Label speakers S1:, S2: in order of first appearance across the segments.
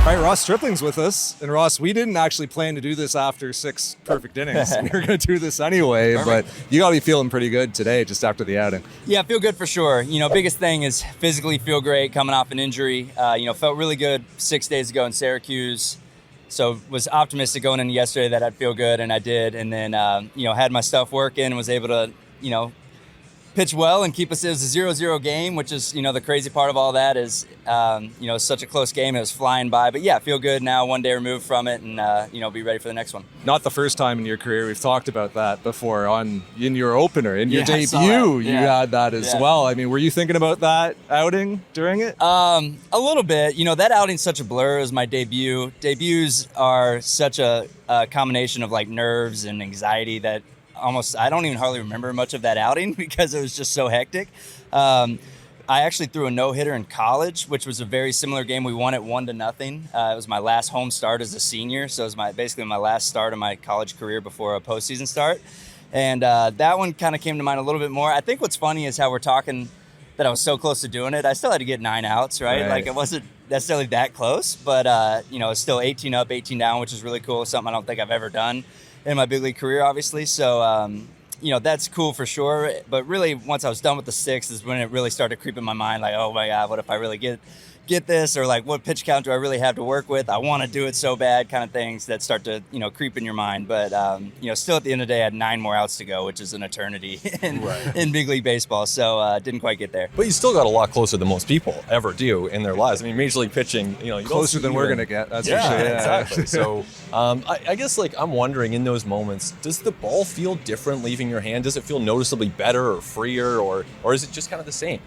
S1: All right, Ross Stripling's with us. And Ross, we didn't actually plan to do this after 6 perfect innings. We were going to do this anyway, Perfect. But you got to be feeling pretty good today just after the outing.
S2: Yeah, I feel good for sure. Biggest thing is physically feel great coming off an injury. Felt really good 6 days ago in Syracuse. So was optimistic going into yesterday that I'd feel good, and I did. And then, had my stuff working and was able to, pitch well and keep us. It was a 0-0 game, which is, the crazy part of all that is, such a close game. It was flying by. But yeah, feel good now, one day removed from it, and, be ready for the next one.
S1: Not the first time in your career. We've talked about that before in your opener, in your debut. You had that as well. I mean, were you thinking about that outing during it?
S2: A little bit. That outing's such a blur. It was my debut. Debuts are such a combination of like nerves and anxiety that I don't even hardly remember much of that outing because it was just so hectic. I actually threw a no-hitter in college, which was a very similar game. We won it 1-0. It was my last home start as a senior, so it was basically my last start of my college career before a postseason start. And that one kind of came to mind a little bit more. I think what's funny is how we're talking that I was so close to doing it. I still had to get 9 outs, right? Like it wasn't necessarily that close, but it's still 18 up, 18 down, which is really cool. Something I don't think I've ever done in my big league career, obviously. So, that's cool for sure. But really, once I was done with the 6th is when it really started creeping in my mind, like, oh my God, what if I really get this? Or like, what pitch count do I really have to work with? I want to do it so bad, kind of things that start to, creep in your mind. But, still at the end of the day, I had 9 more outs to go, which is an eternity in big league baseball. So didn't quite get there.
S3: But you still got a lot closer than most people ever do in their lives. I mean, Major League pitching, you
S1: closer than we're going to get. That's for sure.
S3: Yeah, exactly. So I guess I'm wondering in those moments, does the ball feel different leaving your hand? Does it feel noticeably better or freer or is it just kind of the same?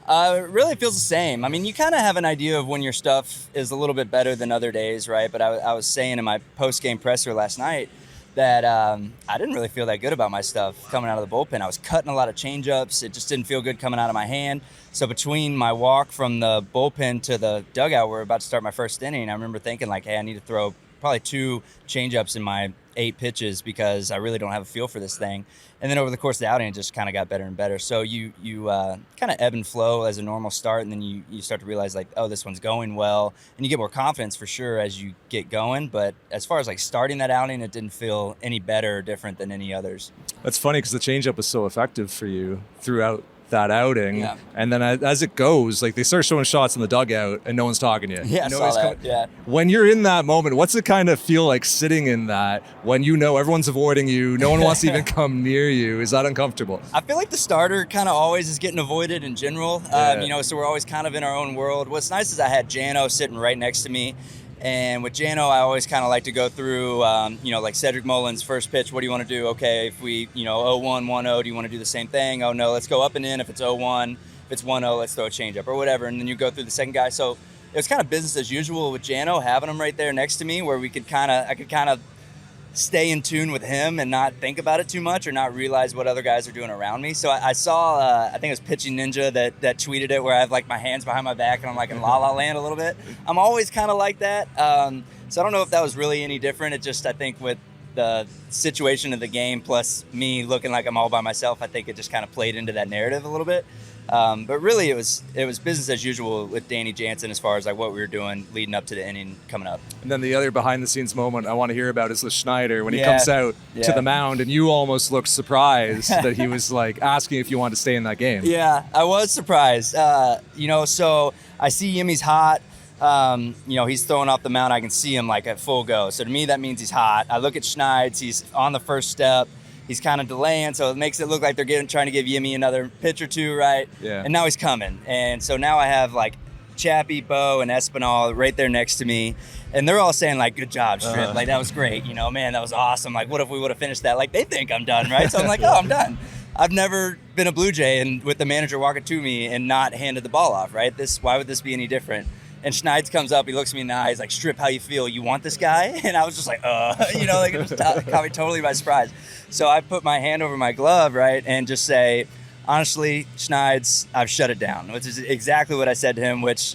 S2: It really feels the same. I mean, you kind of have an idea of when your stuff is a little bit better than other days, right? But I was saying in my post-game presser last night that I didn't really feel that good about my stuff coming out of the bullpen. I was cutting a lot of changeups. It just didn't feel good coming out of my hand. So between my walk from the bullpen to the dugout, we're about to start my first inning, I remember thinking hey, I need to throw probably 2 changeups in my 8 pitches because I really don't have a feel for this thing. And then over the course of the outing, it just kind of got better and better. So you kind of ebb and flow as a normal start, and then you start to realize this one's going well, and you get more confidence for sure as you get going. But as far as starting that outing, it didn't feel any better or different than any others.
S1: That's funny because the changeup was so effective for you throughout that outing.
S2: Yeah.
S1: And then as it goes, they start showing shots in the dugout and no one's talking to you.
S2: Yeah, I saw that. Yeah.
S1: When you're in that moment, what's it kind of feel like sitting in that when everyone's avoiding you, no one wants to even come near you? Is that uncomfortable?
S2: I feel like the starter kind of always is getting avoided in general. So we're always kind of in our own world. What's nice is I had Jano sitting right next to me. And with Jano, I always kind of like to go through, like Cedric Mullins' first pitch. What do you want to do? Okay, if we, 0-1, 1-0, do you want to do the same thing? Oh, no, let's go up and in. If it's 0-1, if it's 1-0, let's throw a changeup or whatever. And then you go through the second guy. So it was kind of business as usual with Jano, having him right there next to me where I could kind of stay in tune with him and not think about it too much or not realize what other guys are doing around me. So I saw, I think it was Pitching Ninja that tweeted it where I have my hands behind my back and I'm in La La Land a little bit. I'm always kind of like that. So I don't know if that was really any different. It just, I think with the situation of the game plus me looking like I'm all by myself, I think it just kind of played into that narrative a little bit. But really it was business as usual with Danny Jansen as far as what we were doing leading up to the inning coming up.
S1: And then the other behind the scenes moment I want to hear about is with Schneider when he comes out to the mound and you almost looked surprised that he was asking if you wanted to stay in that game.
S2: Yeah, I was surprised. So I see Yimmy's hot. He's throwing off the mound. I can see him at full go. So to me, that means he's hot. I look at Schneids. He's on the first step. He's kind of delaying, so it makes it look like they're trying to give Yimmy another pitch or two, right?
S1: Yeah.
S2: And now he's coming. And so now I have Chappie, Bo, and Espinal right there next to me. And they're all saying good job, Strip. That was great. Man, that was awesome. What if we would have finished that? They think I'm done, right? So I'm oh, I'm done. I've never been a Blue Jay and with the manager walking to me and not handed the ball off, right? Why would this be any different? And Schneids comes up, he looks me in the eye, he's like, Strip, how you feel? You want this guy? And I was just it just caught me totally by surprise. So I put my hand over my glove, right, and just say, honestly, Schneids, I've shut it down, which is exactly what I said to him, which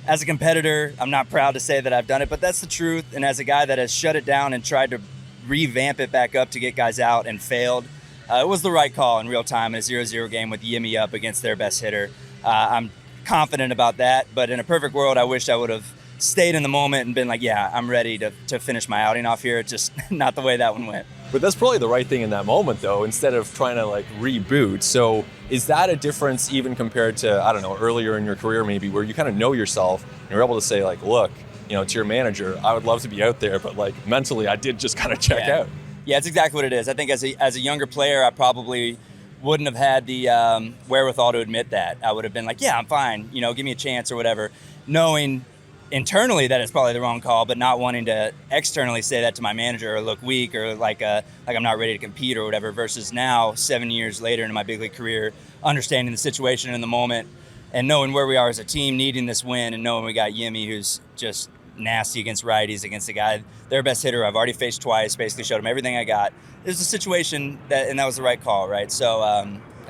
S2: as a competitor, I'm not proud to say that I've done it, but that's the truth. And as a guy that has shut it down and tried to revamp it back up to get guys out and failed, it was the right call in real time in a 0-0 game with Yimmy up against their best hitter. I'm confident about that. But in a perfect world, I wish I would have stayed in the moment and been like, yeah, I'm ready to finish my outing off here. It's just not the way that one went.
S3: But that's probably the right thing in that moment, though, instead of trying to like reboot. So is that a difference even compared to, I don't know, earlier in your career maybe, where you kind of know yourself and you're able to say like, look, to your manager, I would love to be out there, but like mentally I did just kind of check out.
S2: Yeah, it's exactly what it is. I think as a younger player, I probably wouldn't have had the wherewithal to admit that. I would have been like, yeah, I'm fine, give me a chance or whatever, knowing internally that it's probably the wrong call, but not wanting to externally say that to my manager or look weak or like I'm not ready to compete or whatever, versus now 7 years later in my big league career, understanding the situation in the moment and knowing where we are as a team, needing this win, and knowing we got Yimmy, who's just nasty against righties, against a guy, their best hitter I've already faced twice, basically showed him everything I got. It was a situation and that was the right call, right? So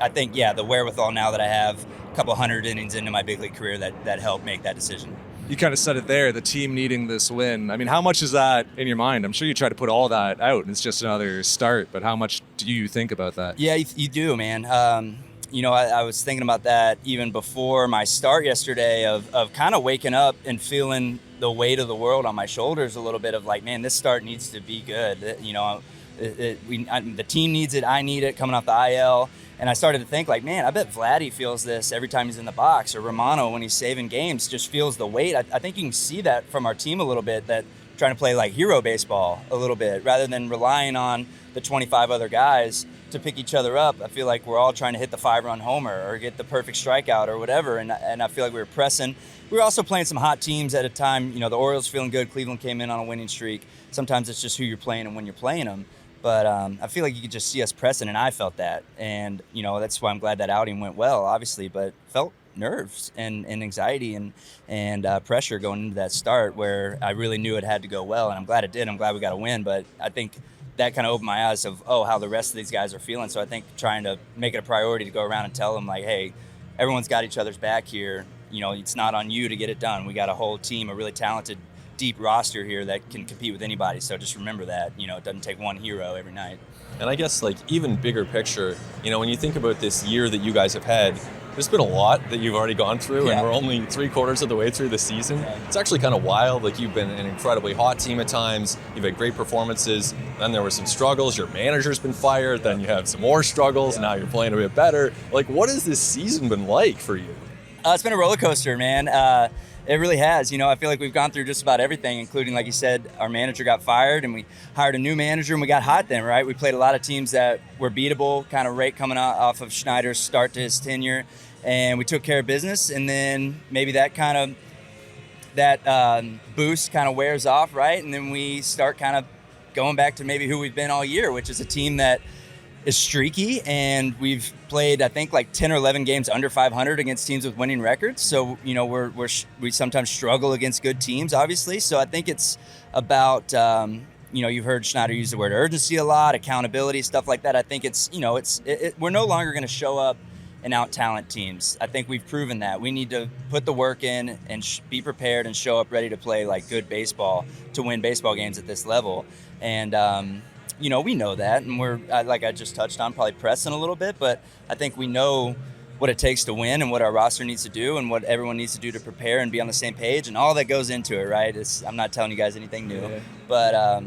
S2: I think, the wherewithal now that I have a couple hundred innings into my big league career that helped make that decision.
S1: You kind of said it there, the team needing this win. I mean, how much is that in your mind? I'm sure you try to put all that out and it's just another start, but how much do you think about that?
S2: Yeah, you do, man. I was thinking about that even before my start yesterday of kind of waking up and feeling the weight of the world on my shoulders a little bit of like, man, this start needs to be good. The team needs it. I need it coming off the IL. And I started to think like, man, I bet Vladdy feels this every time he's in the box, or Romano when he's saving games just feels the weight. I think you can see that from our team a little bit, that trying to play like hero baseball a little bit rather than relying on the 25 other guys to pick each other up. I feel like we're all trying to hit the 5-run homer or get the perfect strikeout or whatever. And I feel like we were pressing. We were also playing some hot teams at a time. The Orioles feeling good. Cleveland came in on a winning streak. Sometimes it's just who you're playing and when you're playing them. But I feel like you could just see us pressing, and I felt that. And, that's why I'm glad that outing went well, obviously, but felt nerves and anxiety and pressure going into that start where I really knew it had to go well. And I'm glad it did. I'm glad we got a win. But I think that kind of opened my eyes of, how the rest of these guys are feeling. So I think trying to make it a priority to go around and tell them, like, hey, everyone's got each other's back here. It's not on you to get it done. We got a whole team, a really talented deep roster here that can compete with anybody. So just remember that, it doesn't take one hero every night.
S3: And I guess like even bigger picture, when you think about this year that you guys have had, there's been a lot that you've already gone through, and we're only 3/4 of the way through the season. It's actually kind of wild. Like, you've been an incredibly hot team at times. You've had great performances. Then there were some struggles. Your manager's been fired. Then you have some more struggles. Now you're playing a bit better. Like, what has this season been like for you?
S2: It's been a roller coaster, man. It really has. I feel like we've gone through just about everything, including, like you said, our manager got fired and we hired a new manager and we got hot then, right? We played a lot of teams that were beatable, kind of right coming off of Schneider's start to his tenure, and we took care of business. And then maybe that boost kind of wears off, right? And then we start kind of going back to maybe who we've been all year, which is a team that is streaky, and we've played, I think, like 10 or 11 games under 500 against teams with winning records. So, we sometimes struggle against good teams, obviously. So I think it's about, you've heard Schneider use the word urgency a lot, accountability, stuff like that. I think it's, we're no longer going to show up and out-talent teams. I think we've proven that. We need to put the work in and be prepared and show up ready to play like good baseball to win baseball games at this level. And, we know that, and we're, like I just touched on, probably pressing a little bit, but I think we know what it takes to win and what our roster needs to do and what everyone needs to do to prepare and be on the same page and all that goes into it, right? I'm not telling you guys anything new, but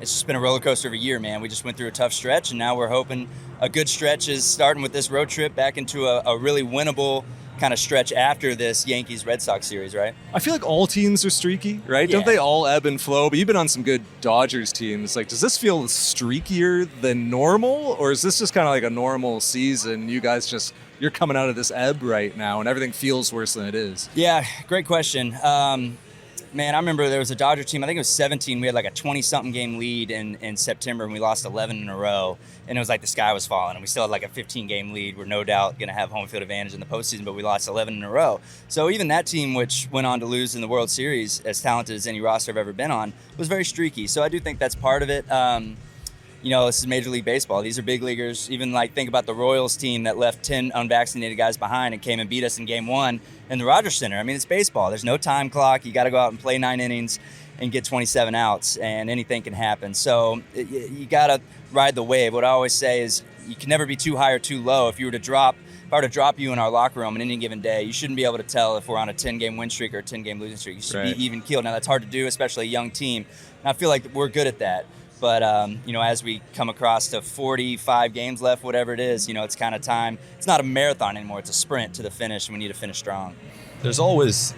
S2: it's just been a roller coaster of a year, man. We just went through a tough stretch, and now we're hoping a good stretch is starting with this road trip back into a really winnable kind of stretch after this Yankees-Red Sox series, right?
S1: I feel like all teams are streaky, right? Yeah. Don't they all ebb and flow? But you've been on some good Dodgers teams. Like, does this feel streakier than normal? Or is this just kind of like a normal season? You guys you're coming out of this ebb right now and everything feels worse than it is.
S2: Yeah, great question. Man, I remember there was a Dodger team, I think it was 17. We had like a 20-something game lead in September, and we lost 11 in a row. And it was like the sky was falling, and we still had like a 15-game lead. We're no doubt going to have home field advantage in the postseason, but we lost 11 in a row. So even that team, which went on to lose in the World Series, as talented as any roster I've ever been on, was very streaky. So I do think that's part of it. This is Major League Baseball. These are big leaguers. Even think about the Royals team that left 10 unvaccinated guys behind and came and beat us in Game 1 in the Rogers Center. I mean, it's baseball. There's no time clock. You got to go out and play 9 innings and get 27 outs, and anything can happen. So you got to ride the wave. What I always say is you can never be too high or too low. If you were to drop if I were to drop you in our locker room on any given day, you shouldn't be able to tell if we're on a 10-game win streak or a 10-game losing streak. You should
S1: Right.
S2: be even keeled. Now, that's hard to do, especially a young team. And I feel like we're good at that. But, as we come across to 45 games left, whatever it is, it's kind of time. It's not a marathon anymore. It's a sprint to the finish, and we need to finish strong.
S3: There's always,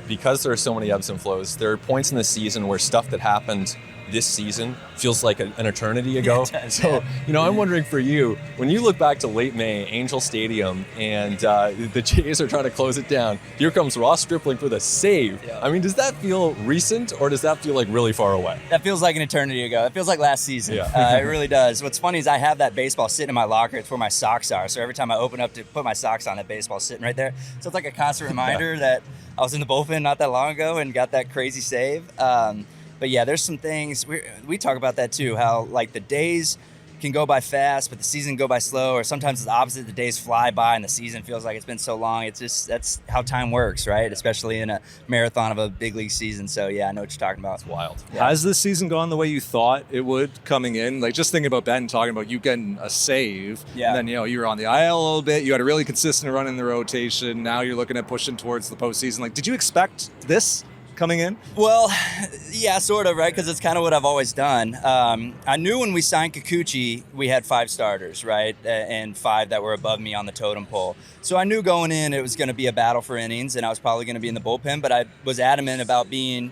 S3: because there are so many ebbs and flows, there are points in the season where stuff that happened this season feels like an eternity ago.
S2: Yeah, it does,
S3: so,
S2: yeah.
S3: I'm wondering for you, when you look back to late May, Angel Stadium, and the Jays are trying to close it down, here comes Ross Stripling for the save.
S2: Yeah.
S3: I mean, does that feel recent, or does that feel like really far away?
S2: That feels like an eternity ago. That feels like last season.
S3: Yeah.
S2: It really does. What's funny is I have that baseball sitting in my locker. It's where my socks are. So every time I open up to put my socks on, that baseball's sitting right there. So it's like a constant reminder that I was in the bullpen not that long ago and got that crazy save. But yeah, there's some things, we talk about that too, how like the days can go by fast, but the season go by slow, or sometimes it's the opposite. The days fly by and the season feels like it's been so long. It's just, that's how time works, right? Especially in a marathon of a big league season. So yeah, I know what you're talking about.
S3: It's wild.
S2: Yeah.
S1: Has this season gone the way you thought it would coming in? Like, just thinking about Ben talking about you getting a save.
S2: Yeah.
S1: And then, you were on the IL a little bit. You had a really consistent run in the rotation. Now you're looking at pushing towards the postseason. Like, did you expect this coming in?
S2: Well, yeah, sort of, right? Because it's kind of what I've always done. I knew when we signed Kikuchi, we had 5 starters, right? And 5 that were above me on the totem pole. So I knew going in it was going to be a battle for innings, and I was probably going to be in the bullpen, but I was adamant about being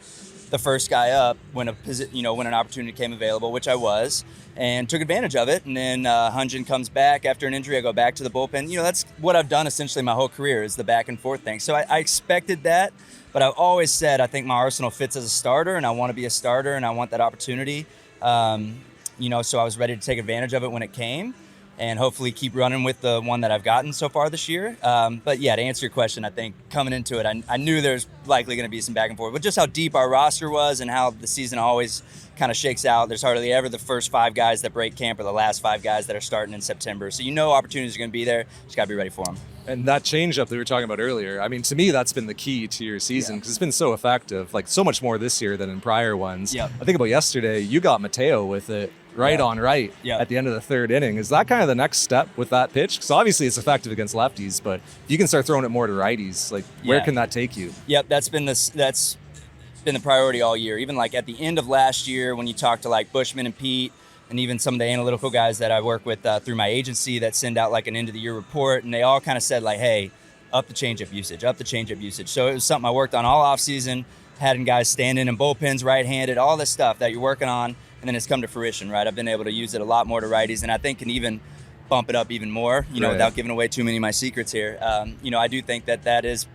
S2: the first guy up when when an opportunity came available, which I was, and took advantage of it. And then Hunjin comes back after an injury. I go back to the bullpen. That's what I've done essentially my whole career, is the back and forth thing. So I expected that, but I've always said I think my arsenal fits as a starter, and I want to be a starter, and I want that opportunity. So I was ready to take advantage of it when it came, and hopefully keep running with the one that I've gotten so far this year. But yeah, to answer your question, I think coming into it, I knew there's likely going to be some back and forth, but just how deep our roster was and how the season always kind of shakes out. There's hardly ever the first 5 guys that break camp or the last 5 guys that are starting in September. So opportunities are going to be there. Just got to be ready for them.
S1: And that changeup that we were talking about earlier, I mean, to me, that's been the key to your season because it's been so effective, like so much more this year than in prior ones.
S2: Yep.
S1: I think about yesterday, you got Mateo with it on right at the end of the 3rd inning. Is that kind of the next step with that pitch? Because obviously it's effective against lefties, but if you can start throwing it more to righties, like where can that take you?
S2: Yep, that's been the priority all year. Even like at the end of last year when you talk to like Bushman and Pete, and even some of the analytical guys that I work with through my agency that send out like an end of the year report, and they all kind of said like, hey, up the changeup usage. So it was something I worked on all off season, having guys standing in bullpens, right-handed, all this stuff that you're working on, and then it's come to fruition, right? I've been able to use it a lot more to righties, and I think can even bump it up even more, without giving away too many of my secrets here. I do think that is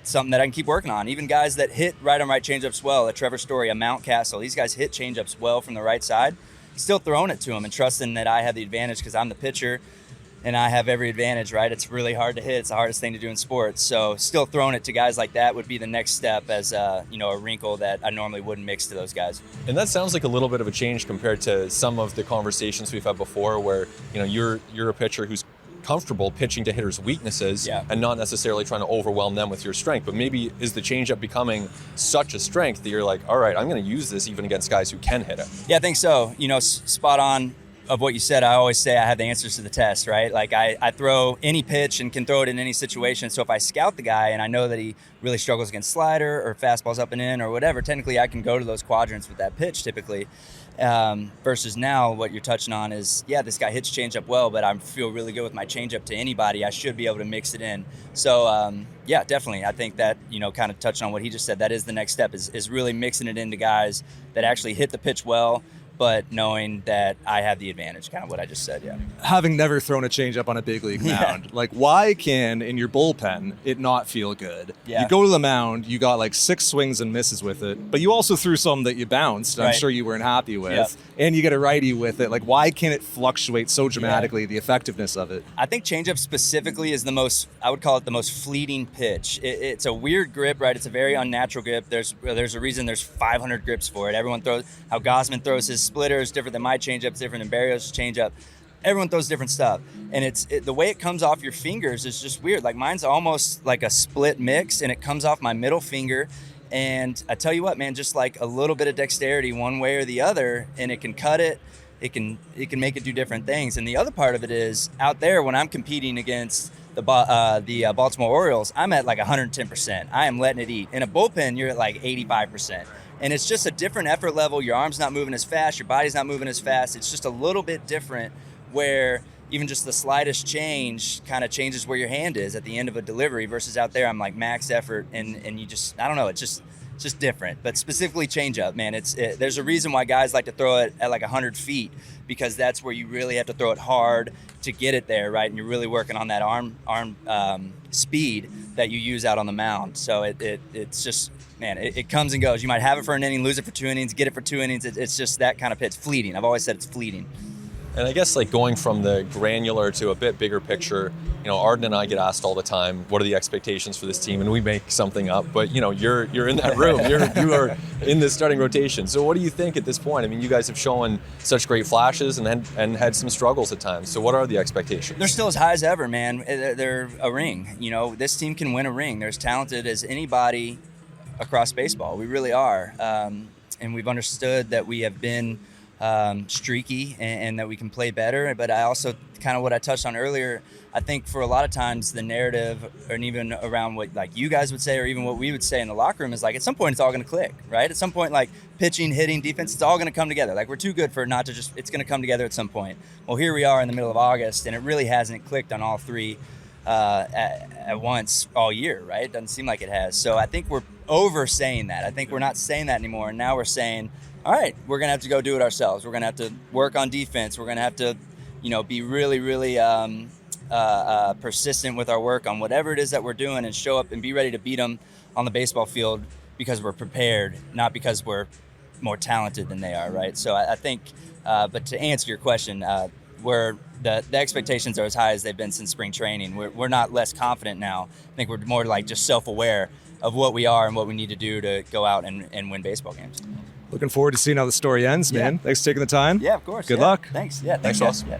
S2: something that I can keep working on. Even guys that hit right on right changeups well, a Trevor Story, a Mountcastle, these guys hit changeups well from the right side. Still throwing it to them and trusting that I have the advantage because I'm the pitcher and I have every advantage, right? It's really hard to hit. It's the hardest thing to do in sports. So still throwing it to guys like that would be the next step as a wrinkle that I normally wouldn't mix to those guys.
S3: And that sounds like a little bit of a change compared to some of the conversations we've had before where, you're a pitcher who's comfortable pitching to hitters' weaknesses and not necessarily trying to overwhelm them with your strength. But maybe is the changeup becoming such a strength that you're like, all right, I'm going to use this even against guys who can hit it?
S2: Yeah, I think so. Spot on of what you said. I always say I have the answers to the test, right? Like I throw any pitch and can throw it in any situation. So if I scout the guy and I know that he really struggles against slider or fastballs up and in or whatever, technically I can go to those quadrants with that pitch typically. Versus now what you're touching on is, this guy hits changeup well, but I feel really good with my changeup to anybody. I should be able to mix it in. So, definitely. I think that, kind of touching on what he just said, that is the next step is really mixing it into guys that actually hit the pitch well, but knowing that I have the advantage, kind of what I just said,
S1: Having never thrown a changeup on a big league mound, like why can, in your bullpen, it not feel good?
S2: Yeah.
S1: You go to the mound, you got like 6 swings and misses with it, but you also threw some that you bounced, I'm sure you weren't happy with, and you get a righty with it. Like why can it fluctuate so dramatically, the effectiveness of it?
S2: I think changeup specifically is I would call it the most fleeting pitch. It's a weird grip, right? It's a very unnatural grip. There's a reason there's 500 grips for it. Everyone throws, how Gausman throws his splitter is different than my changeup, it's different than Barrios' changeup. Everyone throws different stuff, and the way it comes off your fingers is just weird. Like mine's almost like a split mix, and it comes off my middle finger. And I tell you what, man, just like a little bit of dexterity one way or the other, and it can cut it. it can make it do different things. And the other part of it is out there when I'm competing against the Baltimore Orioles, I'm at like 110%. I am letting it eat. In a bullpen, you're at like 85%. And it's just a different effort level. Your arm's not moving as fast. Your body's not moving as fast. It's just a little bit different where even just the slightest change kind of changes where your hand is at the end of a delivery versus out there, I'm like max effort and you just, I don't know, it's just different. But specifically changeup, man, there's a reason why guys like to throw it at like 100 feet because that's where you really have to throw it hard to get it there, right? And you're really working on that arm speed that you use out on the mound. So it's just, man, it comes and goes. You might have it for an inning, lose it for 2 innings, get it for 2 innings. It's just that kind of pitch. Fleeting. I've always said it's fleeting.
S3: And I guess like going from the granular to a bit bigger picture, Arden and I get asked all the time, what are the expectations for this team? And we make something up, but you're in that room, you are in the starting rotation. So what do you think at this point? I mean, you guys have shown such great flashes and had some struggles at times. So what are the expectations?
S2: They're still as high as ever, man. They're a ring. This team can win a ring. They're as talented as anybody across baseball. We really are. And we've understood that we have been streaky and that we can play better. But I also, kind of what I touched on earlier, I think for a lot of times the narrative, and even around what like you guys would say or even what we would say in the locker room is like at some point it's all going to click, right? At some point, like pitching, hitting, defense, it's all going to come together. Like we're too good for it not to just, it's going to come together at some point. Well, here we are in the middle of August and it really hasn't clicked on all three at once all year, right? It doesn't seem like it has. So I think we're over saying that. I think we're not saying that anymore. And now we're saying, all right, we're going to have to go do it ourselves. We're going to have to work on defense. We're going to have to, be really, really persistent with our work on whatever it is that we're doing and show up and be ready to beat them on the baseball field because we're prepared, not because we're more talented than they are, right? So I think, but to answer your question, the expectations are as high as they've been since spring training. We're not less confident now. I think we're more like just self-aware of what we are and what we need to do to go out and win baseball games.
S1: Looking forward to seeing how the story ends, man.
S2: Yeah.
S1: Thanks for taking the time.
S2: Yeah, of course.
S1: Good luck.
S2: Thanks. Yeah,
S3: Thanks, Ross.
S2: Yeah.